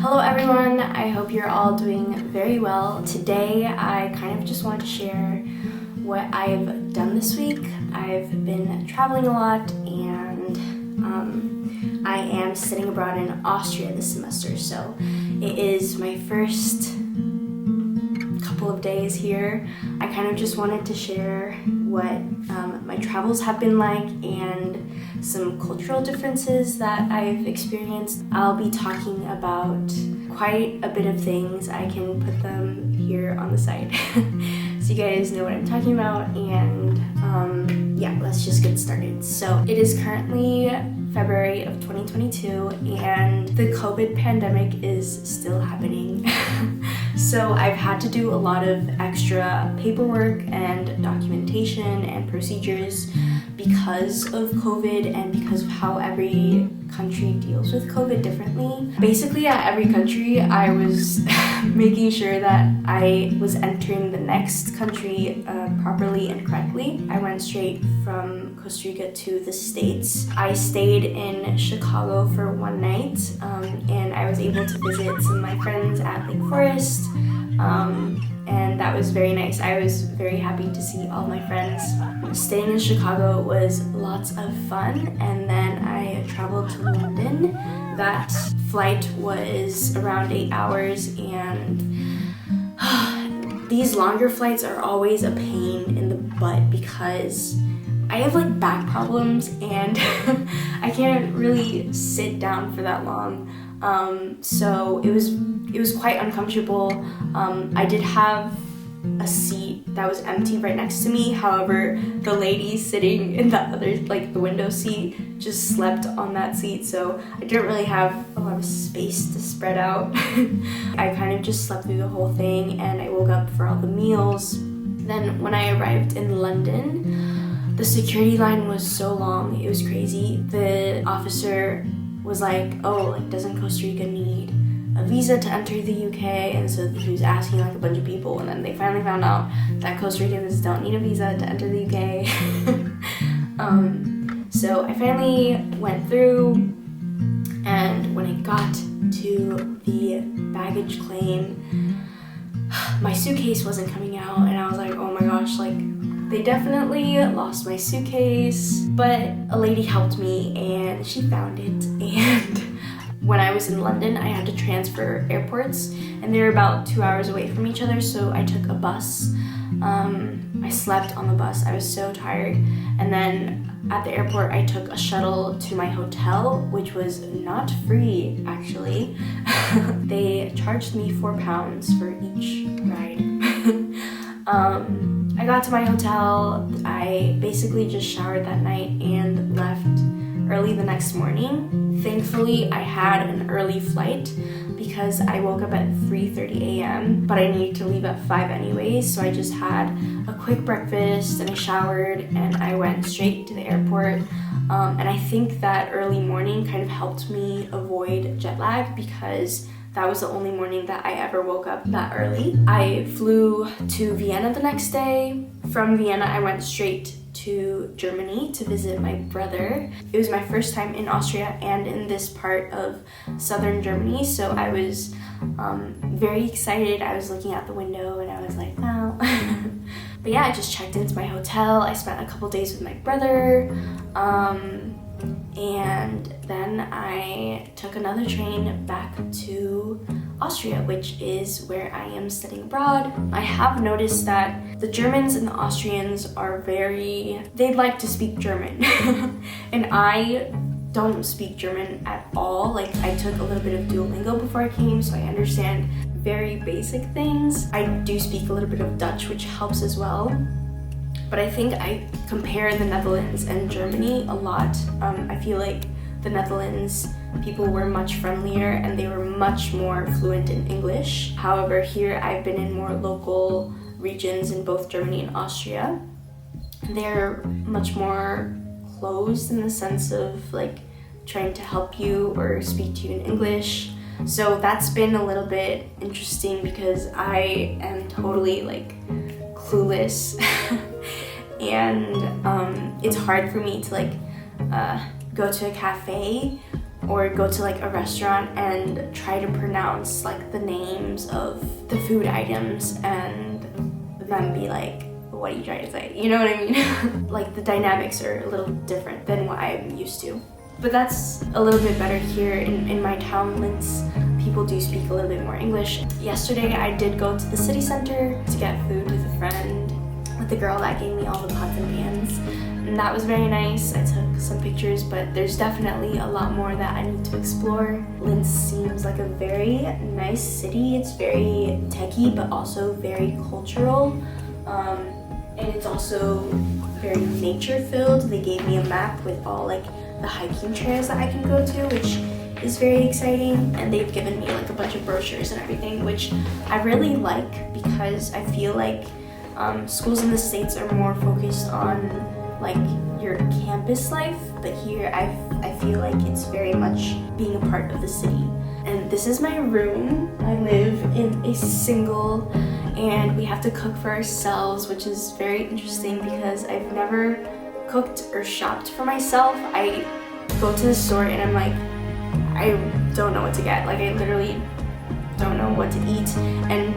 Hello everyone, I hope you're all doing very well. Today I kind of just want to share what I've done this week. I've been traveling a lot and I am studying abroad in Austria this semester, so it is my first couple of days here. I kind of just wanted to share what my travels have been like and some cultural differences that I've experienced. I'll be talking about quite a bit of things. I can put them here on the side so you guys know what I'm talking about, and yeah, let's just get started. So it is currently February of 2022 and the COVID pandemic is still happening. So I've had to do a lot of extra paperwork and documentation and procedures because of COVID and because of how every country deals with COVID differently. Basically at every country I was making sure that I was entering the next country properly and correctly. I went straight from Costa Rica to the States. I stayed in Chicago for one night and I was able to visit some of my friends at Lake Forest. And that was very nice. I was very happy to see all my friends. Staying in Chicago was lots of fun, and then I traveled to London. That flight was around 8 hours, and these longer flights are always a pain in the butt because I have like back problems and I can't really sit down for that long. So it was quite uncomfortable. I did have a seat that was empty right next to me. However, the lady sitting in the other, like the window seat, just slept on that seat. So I didn't really have a lot of space to spread out. I kind of just slept through the whole thing and I woke up for all the meals. Then when I arrived in London, the security line was so long, it was crazy. The officer was like, oh, like doesn't Costa Rica need a visa to enter the UK? And so he was asking like a bunch of people, and then they finally found out that Costa Ricans don't need a visa to enter the UK. So I finally went through, and when I got to the baggage claim, my suitcase wasn't coming out, and I was like, oh my gosh, like they definitely lost my suitcase. But a lady helped me and she found it, and when I was in London I had to transfer airports and they're about 2 hours away from each other, so I took a bus. I slept on the bus, I was so tired, and then at the airport I took a shuttle to my hotel, which was not free actually. They charged me £4 for each ride. I got to my hotel, I basically just showered that night and left early the next morning. Thankfully, I had an early flight because I woke up at 3:30 a.m., but I needed to leave at 5 anyways, so I just had a quick breakfast and I showered and I went straight to the airport. And I think that early morning kind of helped me avoid jet lag because that was the only morning that I ever woke up that early. I flew to Vienna the next day. From Vienna, I went straight to Germany to visit my brother. It was my first time in Austria and in this part of southern Germany, so I was very excited. I was looking out the window and I was like, wow. But yeah, I just checked into my hotel. I spent a couple days with my brother. And then I took another train back to Austria, which is where I am studying abroad. I have noticed that the Germans and the Austrians are they'd like to speak German. And I don't speak German at all. Like I took a little bit of Duolingo before I came, so I understand very basic things. I do speak a little bit of Dutch, which helps as well. But I think I compare the Netherlands and Germany a lot. I feel like the Netherlands people were much friendlier and they were much more fluent in English. However, here I've been in more local regions in both Germany and Austria. They're much more closed in the sense of like trying to help you or speak to you in English. So that's been a little bit interesting because I am totally like clueless. And it's hard for me to like go to a cafe or go to like a restaurant and try to pronounce like the names of the food items and then be like, what are you trying to say? You know what I mean? Like the dynamics are a little different than what I'm used to. But that's a little bit better here in my town, Linz. People do speak a little bit more English. Yesterday I did go to the city center to get food with a friend, with the girl that gave me all the pots and pans. And that was very nice. I took some pictures, but there's definitely a lot more that I need to explore. Linz seems like a very nice city. It's very techy, but also very cultural. And it's also very nature-filled. They gave me a map with all like the hiking trails that I can go to, which is very exciting. And they've given me like a bunch of brochures and everything, which I really like because I feel like schools in the States are more focused on like your campus life, but here I feel like it's very much being a part of the city. And this is my room. I live in a single, and we have to cook for ourselves, which is very interesting because I've never cooked or shopped for myself. I go to the store and I'm like, I don't know what to get. Like I literally don't know what to eat, and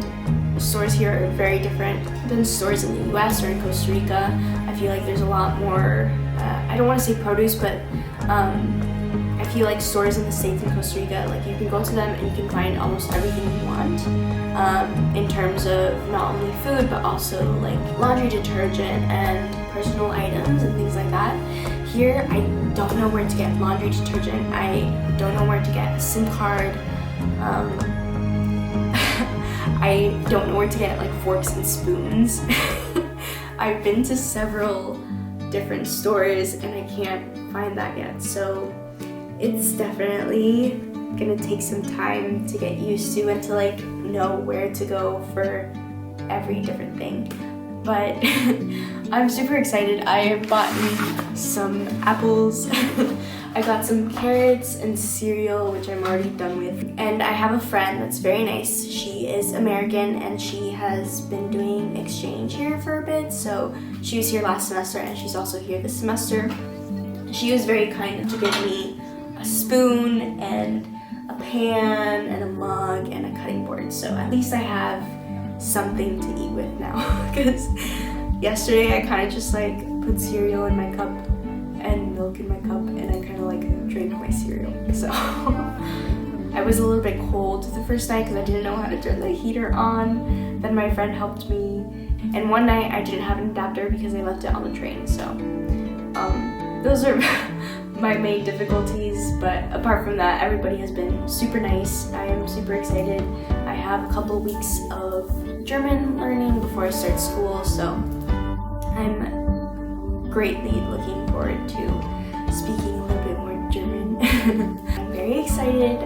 stores here are very different than stores in the US or in Costa Rica. I feel like there's a lot more, I don't want to say produce, but I feel like stores in the States and Costa Rica, like you can go to them and you can find almost everything you want in terms of not only food, but also like laundry detergent and personal items and things like that. Here, I don't know where to get laundry detergent. I don't know where to get a SIM card. I don't know where to get like forks and spoons. I've been to several different stores and I can't find that yet. So it's definitely gonna take some time to get used to and to like know where to go for every different thing. But I'm super excited. I have bought some apples. I got some carrots and cereal, which I'm already done with. And I have a friend that's very nice. She is American and she has been doing exchange here for a bit. So she was here last semester and she's also here this semester. She was very kind to give me a spoon and a pan and a mug and a cutting board. So at least I have something to eat with now. Because yesterday I kind of just like put cereal in my cup and milk in my cup and I kind of like drank my cereal. So I was a little bit cold the first night because I didn't know how to turn the heater on. Then my friend helped me, and one night I didn't have an adapter because I left it on the train. So those are my main difficulties, but apart from that, everybody has been super nice. I am super excited. I have a couple weeks of German learning before I start school, so I'm greatly looking forward to speaking a little bit more German. I'm very excited.